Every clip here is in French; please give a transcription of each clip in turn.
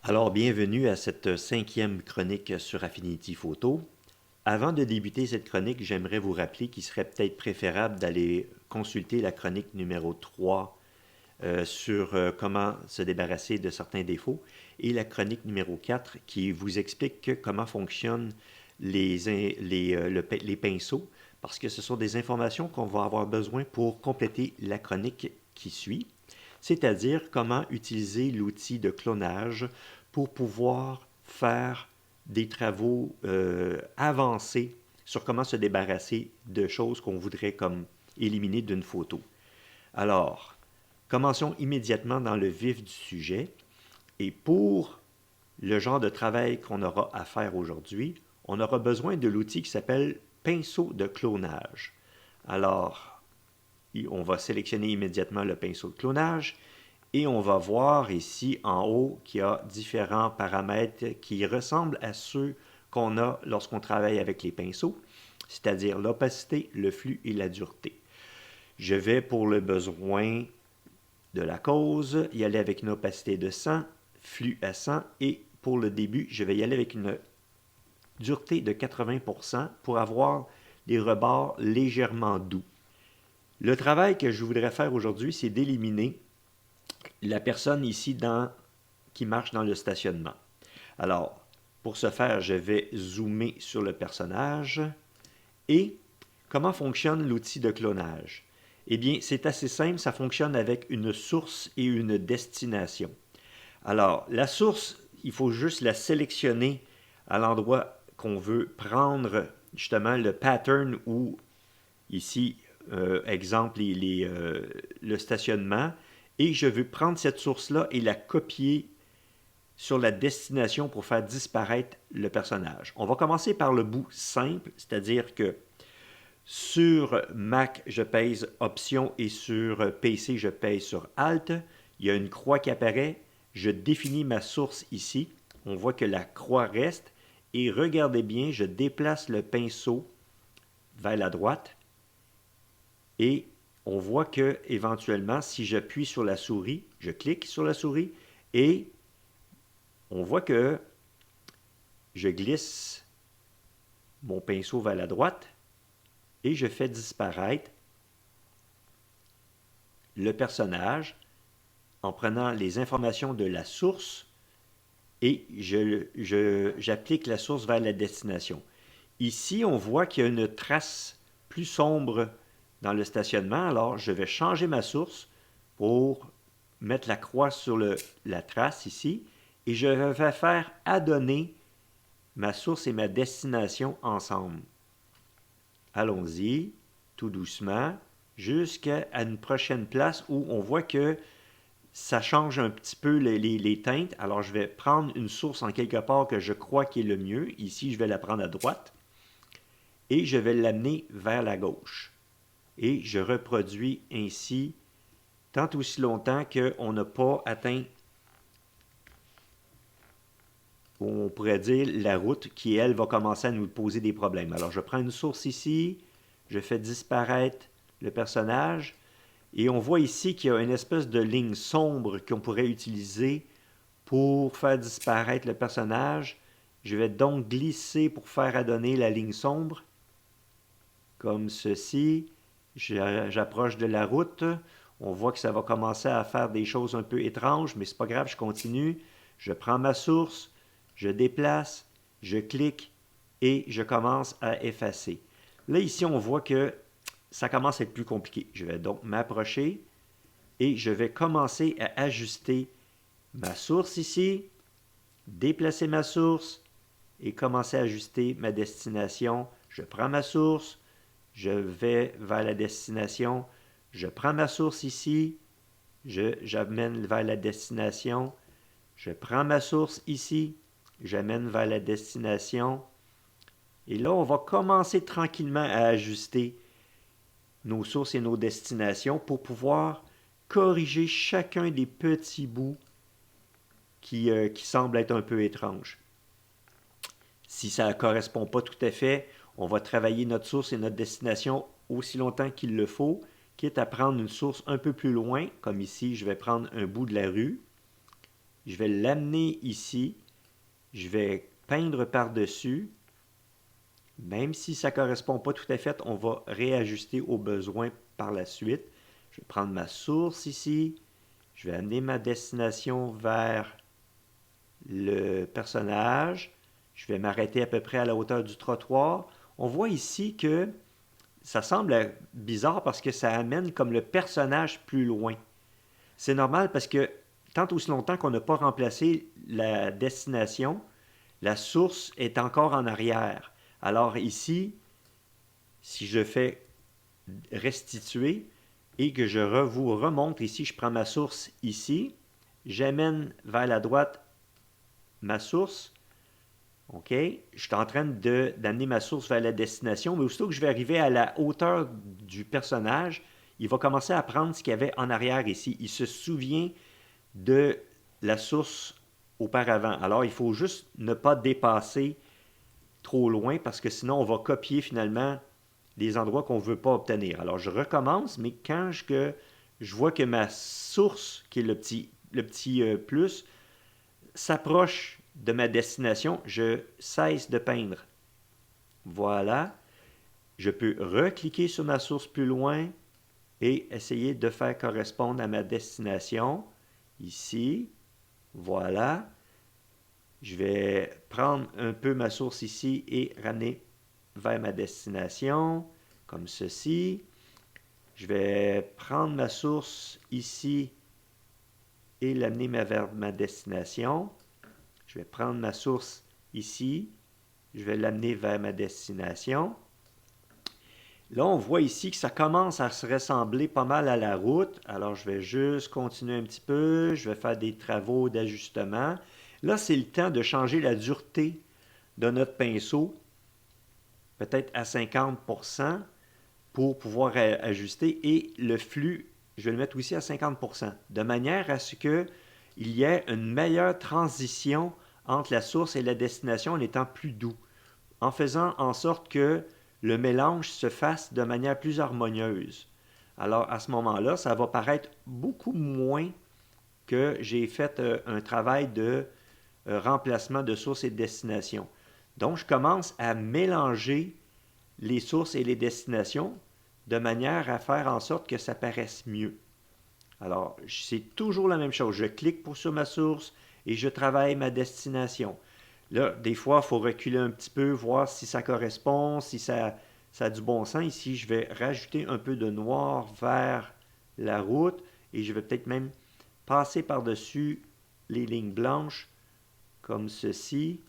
Alors, bienvenue à cette cinquième chronique sur Affinity Photo. Avant de débuter cette chronique, j'aimerais vous rappeler qu'il serait peut-être préférable d'aller consulter la chronique numéro 3 sur comment se débarrasser de certains défauts et la chronique numéro 4 qui vous explique comment fonctionnent les pinceaux parce que ce sont des informations qu'on va avoir besoin pour compléter la chronique qui suit, c'est-à-dire comment utiliser l'outil de clonage pour pouvoir faire des travaux avancés sur comment se débarrasser de choses qu'on voudrait comme éliminer d'une photo. Alors, commençons immédiatement dans le vif du sujet. Et pour le genre de travail qu'on aura à faire aujourd'hui, on aura besoin de l'outil qui s'appelle pinceau de clonage. Alors, on va sélectionner immédiatement le pinceau de clonage et on va voir ici en haut qu'il y a différents paramètres qui ressemblent à ceux qu'on a lorsqu'on travaille avec les pinceaux, c'est-à-dire l'opacité, le flux et la dureté. Je vais pour le besoin de la cause y aller avec une opacité de 100, flux à 100 et pour le début, je vais y aller avec une dureté de 80% pour avoir des rebords légèrement doux. Le travail que je voudrais faire aujourd'hui, c'est d'éliminer la personne ici qui marche dans le stationnement. Alors, pour ce faire, je vais zoomer sur le personnage. Et comment fonctionne l'outil de clonage? Eh bien, c'est assez simple, ça fonctionne avec une source et une destination. Alors, la source, il faut juste la sélectionner à l'endroit qu'on veut prendre justement le pattern ou ici, exemple, le stationnement. Et je veux prendre cette source-là et la copier sur la destination pour faire disparaître le personnage. On va commencer par le bout simple, c'est-à-dire que sur Mac, je pèse Option et sur PC, je pèse sur Alt. Il y a une croix qui apparaît. Je définis ma source ici. On voit que la croix reste. Et regardez bien, je déplace le pinceau vers la droite. Et on voit que éventuellement, si j'appuie sur la souris, je clique sur la souris et on voit que je glisse mon pinceau vers la droite et je fais disparaître le personnage en prenant les informations de la source et j'applique la source vers la destination. Ici, on voit qu'il y a une trace plus sombre dans le stationnement, alors je vais changer ma source pour mettre la croix sur la trace ici et je vais faire adonner ma source et ma destination ensemble. Allons-y, tout doucement, jusqu'à une prochaine place où on voit que ça change un petit peu les teintes. Alors, je vais prendre une source en quelque part que je crois qui est le mieux. Ici, je vais la prendre à droite et je vais l'amener vers la gauche. Et je reproduis ainsi tant aussi longtemps qu'on n'a pas atteint, on pourrait dire, la route qui, elle, va commencer à nous poser des problèmes. Alors, je prends une source ici, je fais disparaître le personnage, et on voit ici qu'il y a une espèce de ligne sombre qu'on pourrait utiliser pour faire disparaître le personnage. Je vais donc glisser pour faire adonner la ligne sombre, comme ceci. J'approche de la route. On voit que ça va commencer à faire des choses un peu étranges, mais c'est pas grave, je continue. Je prends ma source, je déplace, je clique et je commence à effacer. Là, ici, on voit que ça commence à être plus compliqué. Je vais donc m'approcher et je vais commencer à ajuster ma source ici, déplacer ma source et commencer à ajuster ma destination. Je prends ma source, je vais vers la destination, je prends ma source ici, j'amène vers la destination, je prends ma source ici, j'amène vers la destination. Et là, on va commencer tranquillement à ajuster nos sources et nos destinations pour pouvoir corriger chacun des petits bouts qui semblent être un peu étranges. Si ça ne correspond pas tout à fait, on va travailler notre source et notre destination aussi longtemps qu'il le faut, quitte à prendre une source un peu plus loin, comme ici, je vais prendre un bout de la rue. Je vais l'amener ici. Je vais peindre par-dessus. Même si ça ne correspond pas tout à fait, on va réajuster au besoin par la suite. Je vais prendre ma source ici. Je vais amener ma destination vers le personnage. Je vais m'arrêter à peu près à la hauteur du trottoir. On voit ici que ça semble bizarre parce que ça amène comme le personnage plus loin. C'est normal parce que tant aussi longtemps qu'on n'a pas remplacé la destination, la source est encore en arrière. Alors ici, si je fais restituer et que je vous remonte ici, je prends ma source ici, j'amène vers la droite ma source. OK? Je suis en train d'amener ma source vers la destination, mais aussitôt que je vais arriver à la hauteur du personnage, il va commencer à prendre ce qu'il y avait en arrière ici. Il se souvient de la source auparavant. Alors, il faut juste ne pas dépasser trop loin parce que sinon, on va copier finalement des endroits qu'on ne veut pas obtenir. Alors, je recommence, mais quand je vois que ma source, qui est le petit plus, s'approche de ma destination, je cesse de peindre. Voilà. Je peux recliquer sur ma source plus loin et essayer de faire correspondre à ma destination. Ici. Voilà. Je vais prendre un peu ma source ici et ramener vers ma destination, comme ceci. Je vais prendre ma source ici et l'amener vers ma destination. Je vais prendre ma source ici. Je vais l'amener vers ma destination. Là, on voit ici que ça commence à se ressembler pas mal à la route. Alors, je vais juste continuer un petit peu. Je vais faire des travaux d'ajustement. Là, c'est le temps de changer la dureté de notre pinceau, peut-être à 50% pour pouvoir ajuster. Et le flux, je vais le mettre aussi à 50%, de manière à ce qu'il y ait une meilleure transition entre la source et la destination en étant plus doux, en faisant en sorte que le mélange se fasse de manière plus harmonieuse. Alors à ce moment-là, ça va paraître beaucoup moins que j'ai fait un travail de remplacement de source et de destination. Donc je commence à mélanger les sources et les destinations de manière à faire en sorte que ça paraisse mieux. Alors, c'est toujours la même chose. Je clique sur ma source et je travaille ma destination. Là, des fois, il faut reculer un petit peu, voir si ça correspond, si ça a du bon sens. Ici, je vais rajouter un peu de noir vers la route et je vais peut-être même passer par-dessus les lignes blanches comme ceci.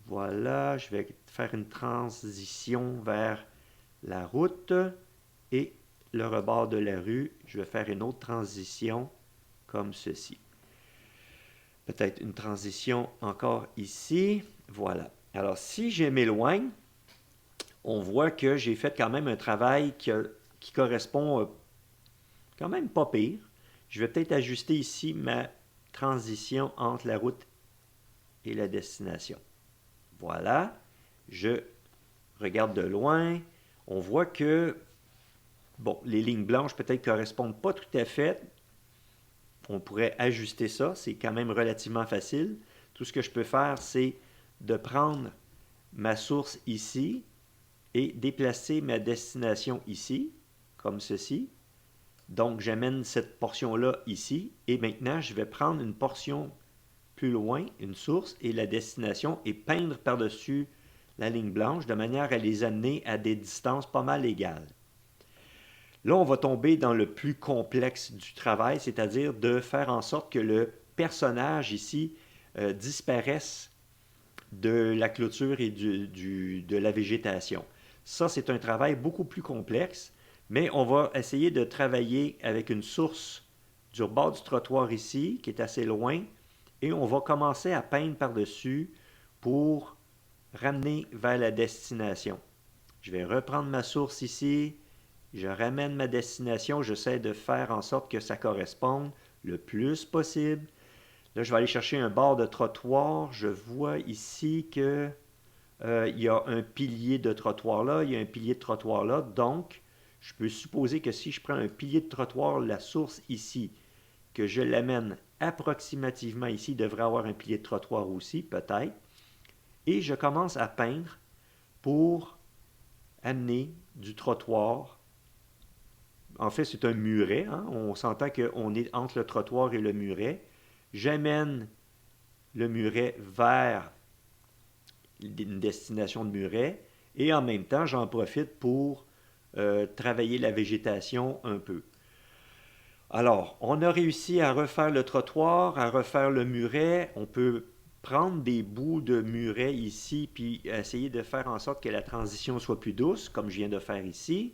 Voilà, je vais faire une transition vers la route et le rebord de la rue. Je vais faire une autre transition comme ceci. Peut-être une transition encore ici. Voilà. Alors, si je m'éloigne, on voit que j'ai fait quand même un travail qui correspond quand même pas pire. Je vais peut-être ajuster ici ma transition entre la route et la destination. Voilà. Je regarde de loin. On voit que, bon, les lignes blanches peut-être correspondent pas tout à fait. On pourrait ajuster ça. C'est quand même relativement facile. Tout ce que je peux faire, c'est de prendre ma source ici et déplacer ma destination ici, comme ceci. Donc, j'amène cette portion-là ici. Et maintenant, je vais prendre une portion plus loin, une source et la destination, et peindre par-dessus la ligne blanche de manière à les amener à des distances pas mal égales. Là, on va tomber dans le plus complexe du travail, c'est-à-dire de faire en sorte que le personnage ici disparaisse de la clôture et de la végétation. Ça, c'est un travail beaucoup plus complexe, mais on va essayer de travailler avec une source du rebord du trottoir ici, qui est assez loin, et on va commencer à peindre par-dessus pour ramener vers la destination. Je vais reprendre ma source ici, je ramène ma destination, j'essaie de faire en sorte que ça corresponde le plus possible. Là, je vais aller chercher un bord de trottoir. Je vois ici que il y a un pilier de trottoir là, il y a un pilier de trottoir là. Donc, je peux supposer que si je prends un pilier de trottoir, la source ici, que je l'amène approximativement ici. Il devrait avoir un pilier de trottoir aussi, peut-être. Et je commence à peindre pour amener du trottoir. En fait, c'est un muret. Hein? On s'entend qu'on est entre le trottoir et le muret. J'amène le muret vers une destination de muret et en même temps, j'en profite pour travailler la végétation un peu. Alors, on a réussi à refaire le trottoir, à refaire le muret. On peut prendre des bouts de muret ici, puis essayer de faire en sorte que la transition soit plus douce, comme je viens de faire ici.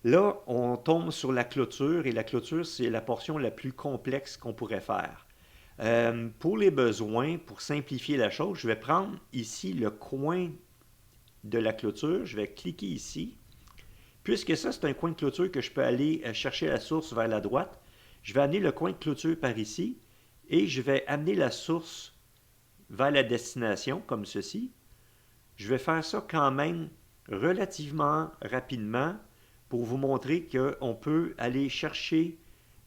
Là, on tombe sur la clôture, et la clôture, c'est la portion la plus complexe qu'on pourrait faire. Pour les besoins, pour simplifier la chose, je vais prendre ici le coin de la clôture, je vais cliquer ici. Puisque ça, c'est un coin de clôture que je peux aller chercher la source vers la droite, je vais amener le coin de clôture par ici et je vais amener la source vers la destination, comme ceci. Je vais faire ça quand même relativement rapidement pour vous montrer qu'on peut aller chercher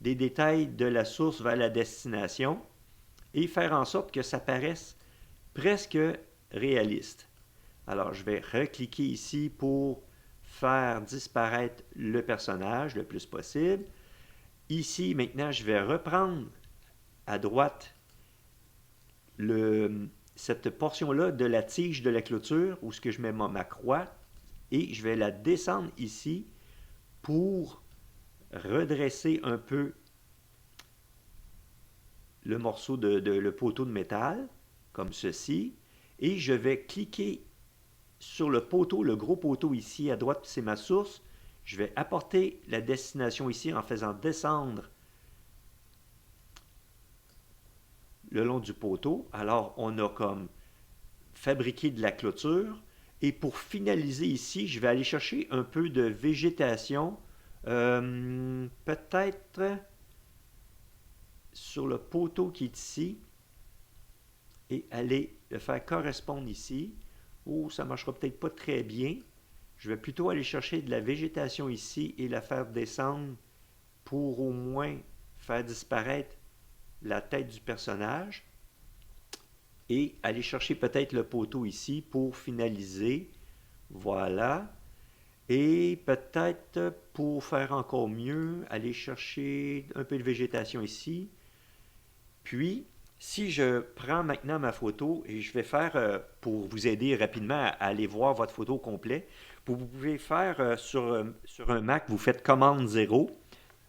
des détails de la source vers la destination et faire en sorte que ça paraisse presque réaliste. Alors, je vais recliquer ici pour faire disparaître le personnage le plus possible. Ici, maintenant, je vais reprendre à droite cette portion-là de la tige de la clôture où ce que je mets ma croix et je vais la descendre ici pour redresser un peu le morceau le poteau de métal, comme ceci, et je vais cliquer sur le poteau, le gros poteau ici à droite, c'est ma source. Je vais apporter la destination ici en faisant descendre le long du poteau. Alors, on a comme fabriqué de la clôture. Et pour finaliser ici, je vais aller chercher un peu de végétation, peut-être sur le poteau qui est ici, et aller le faire correspondre ici. Oh, ça ne marchera peut-être pas très bien. Je vais plutôt aller chercher de la végétation ici et la faire descendre pour au moins faire disparaître la tête du personnage. Et aller chercher peut-être le poteau ici pour finaliser. Voilà. Et peut-être pour faire encore mieux, aller chercher un peu de végétation ici. Puis, si je prends maintenant ma photo et je vais faire, pour vous aider rapidement à aller voir votre photo au complet, vous pouvez faire sur un Mac, vous faites commande 0,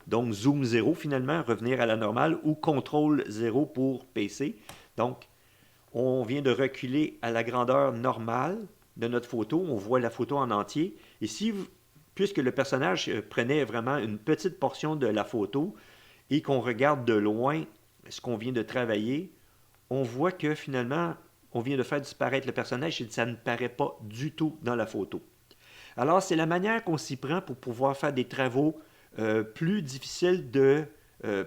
donc zoom 0 finalement, revenir à la normale, ou contrôle 0 pour PC. Donc, on vient de reculer à la grandeur normale de notre photo, on voit la photo en entier. Et si, puisque le personnage prenait vraiment une petite portion de la photo et qu'on regarde de loin ce qu'on vient de travailler, on voit que finalement, on vient de faire disparaître le personnage et ça ne paraît pas du tout dans la photo. Alors, c'est la manière qu'on s'y prend pour pouvoir faire des travaux plus difficiles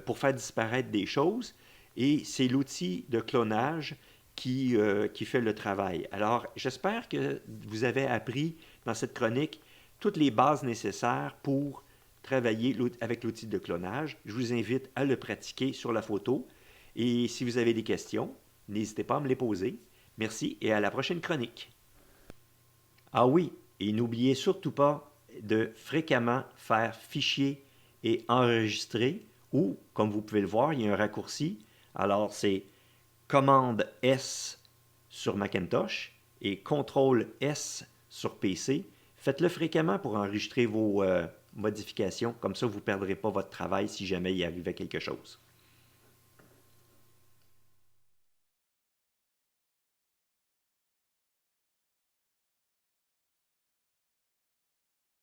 pour faire disparaître des choses. Et c'est l'outil de clonage qui fait le travail. Alors, j'espère que vous avez appris dans cette chronique toutes les bases nécessaires pour travailler avec l'outil de clonage. Je vous invite à le pratiquer sur la photo. Et si vous avez des questions, n'hésitez pas à me les poser. Merci et à la prochaine chronique. Ah oui, et n'oubliez surtout pas de fréquemment faire fichier et enregistrer ou, comme vous pouvez le voir, il y a un raccourci. Alors, c'est commande S sur Macintosh et contrôle S sur PC. Faites-le fréquemment pour enregistrer vos modifications. Comme ça, vous ne perdrez pas votre travail si jamais il arrivait quelque chose.